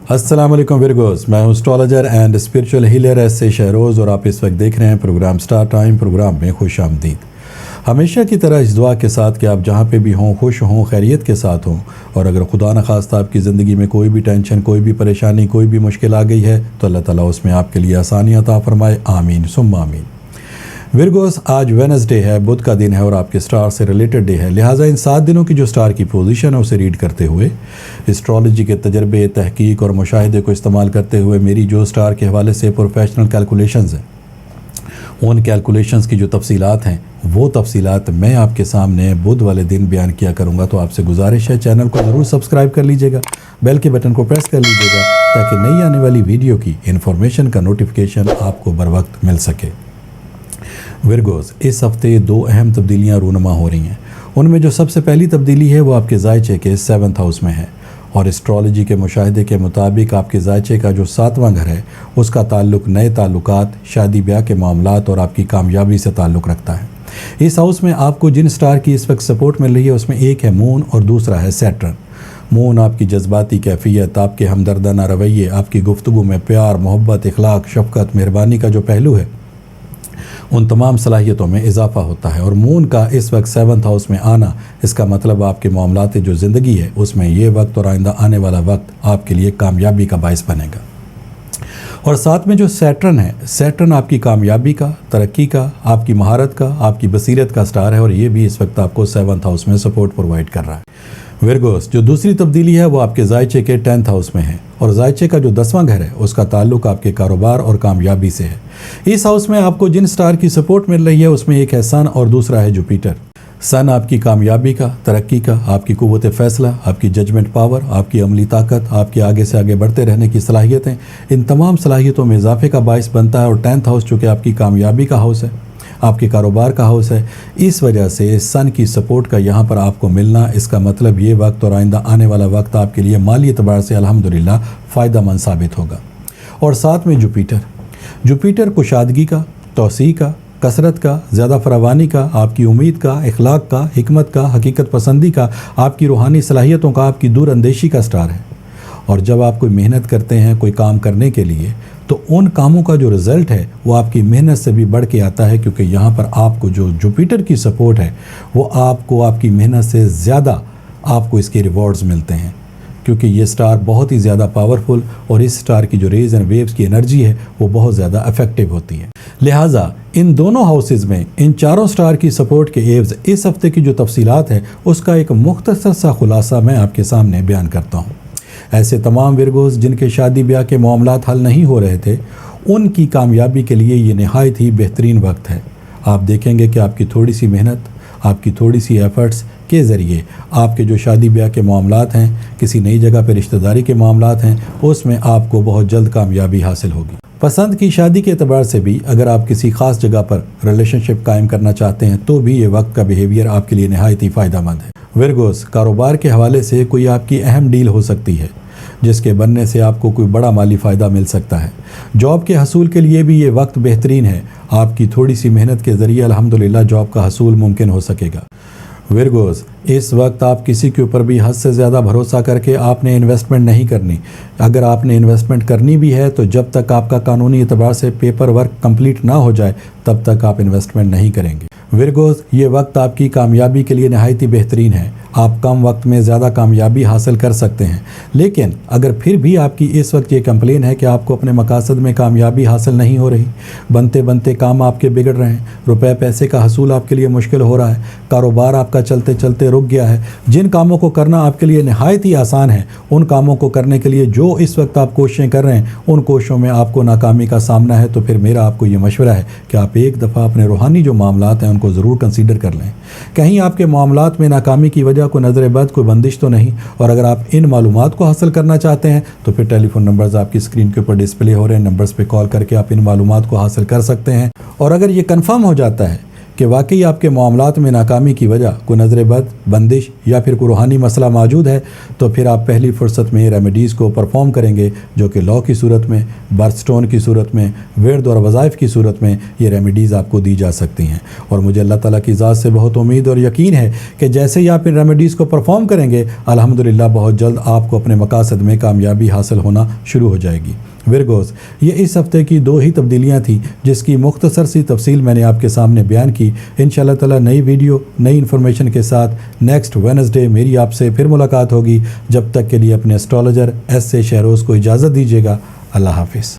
السلام علیکم ورگوز، میں ہوں astrologer and spiritual healer S سے شہروز، اور آپ اس وقت دیکھ رہے ہیں پروگرام سٹار ٹائم۔ پروگرام میں خوش آمدید۔ ہمیشہ کی طرح اس دعا کے ساتھ کہ آپ جہاں پہ بھی ہوں خوش ہوں، خیریت کے ساتھ ہوں، اور اگر خدا نخواستہ آپ کی زندگی میں کوئی بھی ٹینشن، کوئی بھی پریشانی، کوئی بھی مشکل آ گئی ہے تو اللہ تعالیٰ اس میں آپ کے لیے آسانی عطا فرمائے، آمین ثم آمین۔ ورگوز، آج وینسڈے ہے، بدھ کا دن ہے اور آپ کے سٹار سے ریلیٹڈ ڈے ہے، لہٰذا ان 7 دنوں کی جو سٹار کی پوزیشن ہے اسے ریڈ کرتے ہوئے، اسٹرالوجی کے تجربے، تحقیق اور مشاہدے کو استعمال کرتے ہوئے میری جو سٹار کے حوالے سے پروفیشنل کیلکولیشنز ہیں، ان کیلکولیشنز کی جو تفصیلات ہیں وہ تفصیلات میں آپ کے سامنے بدھ والے دن بیان کیا کروں گا۔ تو آپ سے گزارش ہے چینل کو ضرور سبسکرائب کر لیجئے گا، بیل کے بٹن کو پریس کر لیجئے گا تاکہ نئی آنے والی ویڈیو کی انفارمیشن کا نوٹیفیکیشن آپ کو بر وقت مل سکے۔ ورگوز، اس ہفتے 2 اہم تبدیلیاں رونما ہو رہی ہیں۔ ان میں جو سب سے پہلی تبدیلی ہے وہ آپ کے زائچے کے 7th ہاؤس میں ہے، اور اسٹرالوجی کے مشاہدے کے مطابق آپ کے زائچے کا جو 7واں گھر ہے اس کا تعلق نئے تعلقات، شادی بیاہ کے معاملات اور آپ کی کامیابی سے تعلق رکھتا ہے۔ اس ہاؤس میں آپ کو جن سٹار کی اس وقت سپورٹ مل رہی ہے اس میں ایک ہے مون اور دوسرا ہے سیٹرن۔ مون آپ کی جذباتی کیفیت، آپ کے ہمدردانہ رویے، آپ کی گفتگو میں پیار، محبت، اخلاق، شفقت، مہربانی کا جو پہلو ہے، ان تمام صلاحیتوں میں اضافہ ہوتا ہے۔ اور مون کا اس وقت 7th ہاؤس میں آنا، اس کا مطلب آپ کے معاملات جو زندگی ہے اس میں یہ وقت اور آئندہ آنے والا وقت آپ کے لیے کامیابی کا باعث بنے گا۔ اور ساتھ میں جو سیٹرن ہے، سیٹرن آپ کی کامیابی کا، ترقی کا، آپ کی مہارت کا، آپ کی بصیرت کا سٹار ہے، اور یہ بھی اس وقت آپ کو 7th ہاؤس میں سپورٹ پرووائڈ کر رہا ہے۔ ورگوز، جو دوسری تبدیلی ہے وہ آپ کے زائچے کے 10th ہاؤس میں ہے، اور زائچے کا جو 10واں گھر ہے اس کا تعلق آپ کے کاروبار اور کامیابی سے ہے۔ اس ہاؤس میں آپ کو جن سٹار کی سپورٹ مل رہی ہے اس میں ایک ہے سن اور دوسرا ہے جوپیٹر۔ سن آپ کی کامیابی کا، ترقی کا، آپ کی قوت فیصلہ، آپ کی ججمنٹ پاور، آپ کی عملی طاقت، آپ کے آگے سے آگے بڑھتے رہنے کی صلاحیتیں، ان تمام صلاحیتوں میں اضافے کا باعث بنتا ہے۔ اور 10th ہاؤس چونکہ آپ کی کامیابی کا ہاؤس ہے، آپ کے کاروبار کا ہاؤس ہے، اس وجہ سے سن کی سپورٹ کا یہاں پر آپ کو ملنا، اس کا مطلب یہ وقت اور آئندہ آنے والا وقت آپ کے لیے مالی اعتبار سے الحمدللہ فائدہ مند ثابت ہوگا۔ اور ساتھ میں جوپیٹر کشادگی کا، توسیع کا، کثرت کا، زیادہ فراوانی کا، آپ کی امید کا، اخلاق کا، حکمت کا، حقیقت پسندی کا، آپ کی روحانی صلاحیتوں کا، آپ کی دور اندیشی کا سٹار ہے۔ اور جب آپ کوئی محنت کرتے ہیں کوئی کام کرنے کے لیے تو ان کاموں کا جو رزلٹ ہے وہ آپ کی محنت سے بھی بڑھ کے آتا ہے، کیونکہ یہاں پر آپ کو جو جوپیٹر کی سپورٹ ہے وہ آپ کو آپ کی محنت سے زیادہ آپ کو اس کے ریوارڈز ملتے ہیں، کیونکہ یہ سٹار بہت ہی زیادہ پاورفل، اور اس سٹار کی جو ریز اینڈ ویوز کی انرجی ہے وہ بہت زیادہ افیکٹو ہوتی ہے۔ لہٰذا ان دونوں ہاؤسز میں ان چاروں سٹار کی سپورٹ کے ایوز اس ہفتے کی جو تفصیلات ہے اس کا ایک مختصر سا خلاصہ میں آپ کے سامنے بیان کرتا ہوں۔ ایسے تمام ورگوز جن کے شادی بیاہ کے معاملات حل نہیں ہو رہے تھے، ان کی کامیابی کے لیے یہ نہایت ہی بہترین وقت ہے۔ آپ دیکھیں گے کہ آپ کی تھوڑی سی محنت، آپ کی تھوڑی سی ایفرٹس کے ذریعے آپ کے جو شادی بیاہ کے معاملات ہیں، کسی نئی جگہ پہ رشتہ داری کے معاملات ہیں، اس میں آپ کو بہت جلد کامیابی حاصل ہوگی۔ پسند کی شادی کے اعتبار سے بھی اگر آپ کسی خاص جگہ پر ریلیشن شپ قائم کرنا چاہتے ہیں تو بھی یہ وقت کا بیہیویئر آپ کے لیے نہایت ہی فائدہ مند ہے۔ ورگوز، کاروبار کے حوالے سے کوئی آپ کی اہم ڈیل ہو سکتی ہے جس کے بننے سے آپ کو کوئی بڑا مالی فائدہ مل سکتا ہے۔ جاب کے حصول کے لیے بھی یہ وقت بہترین ہے، آپ کی تھوڑی سی محنت کے ذریعے الحمدللہ جاب کا حصول ممکن ہو سکے گا۔ ورگوز، اس وقت آپ کسی کے اوپر بھی حد سے زیادہ بھروسہ کر کے آپ نے انویسٹمنٹ نہیں کرنی۔ اگر آپ نے انویسٹمنٹ کرنی بھی ہے تو جب تک آپ کا قانونی اعتبار سے پیپر ورک کمپلیٹ نہ ہو جائے تب تک آپ انویسٹمنٹ نہیں کریں گے۔ ورگوز، یہ وقت آپ کی کامیابی کے لیے نہایت ہی بہترین ہے، آپ کم وقت میں زیادہ کامیابی حاصل کر سکتے ہیں۔ لیکن اگر پھر بھی آپ کی اس وقت یہ کمپلین ہے کہ آپ کو اپنے مقاصد میں کامیابی حاصل نہیں ہو رہی، بنتے بنتے کام آپ کے بگڑ رہے ہیں، روپے پیسے کا حصول آپ کے لیے مشکل ہو رہا ہے، کاروبار آپ کا چلتے چلتے رک گیا ہے، جن کاموں کو کرنا آپ کے لیے نہایت ہی آسان ہے ان کاموں کو کرنے کے لیے جو اس وقت آپ کوششیں کر رہے ہیں ان کوششوں میں آپ کو ناکامی کا سامنا ہے، تو پھر میرا آپ کو یہ مشورہ ہے کہ آپ ایک دفعہ اپنے روحانی جو معاملات ہیں ان کو ضرور کنسیڈر کر لیں۔ کہیں آپ کے معاملات میں ناکامی کی وجہ کوئی نظر بد، کوئی بندش تو نہیں، اور اگر آپ ان معلومات کو حاصل کرنا چاہتے ہیں تو پھر ٹیلی فون نمبرز آپ کی اسکرین کے اوپر ڈسپلے ہو رہے ہیں، نمبرز پہ کال کر کے آپ ان معلومات کو حاصل کر سکتے ہیں۔ اور اگر یہ کنفرم ہو جاتا ہے کہ واقعی آپ کے معاملات میں ناکامی کی وجہ کوئی نظر بد، بندش یا پھر کوئی روحانی مسئلہ موجود ہے، تو پھر آپ پہلی فرصت میں ریمیڈیز کو پرفارم کریں گے، جو کہ لا کی صورت میں، برتھ سٹون کی صورت میں، ورد اور وظائف کی صورت میں یہ ریمیڈیز آپ کو دی جا سکتی ہیں۔ اور مجھے اللہ تعالیٰ کی ذات سے بہت امید اور یقین ہے کہ جیسے ہی آپ ان ریمیڈیز کو پرفارم کریں گے، الحمدللہ بہت جلد آپ کو اپنے مقاصد میں کامیابی حاصل ہونا شروع ہو جائے گی۔ ورگوز، یہ اس ہفتے کی 2 ہی تبدیلیاں تھیں جس کی مختصر سی تفصیل میں نے آپ کے سامنے بیان کی۔ انشاءاللہ تعالیٰ نئی ویڈیو نئی انفارمیشن کے ساتھ نیکسٹ وینسڈے میری آپ سے پھر ملاقات ہوگی۔ جب تک کے لیے اپنے اسٹرالوجر ایس اے شہروز کو اجازت دیجیے گا۔ اللہ حافظ۔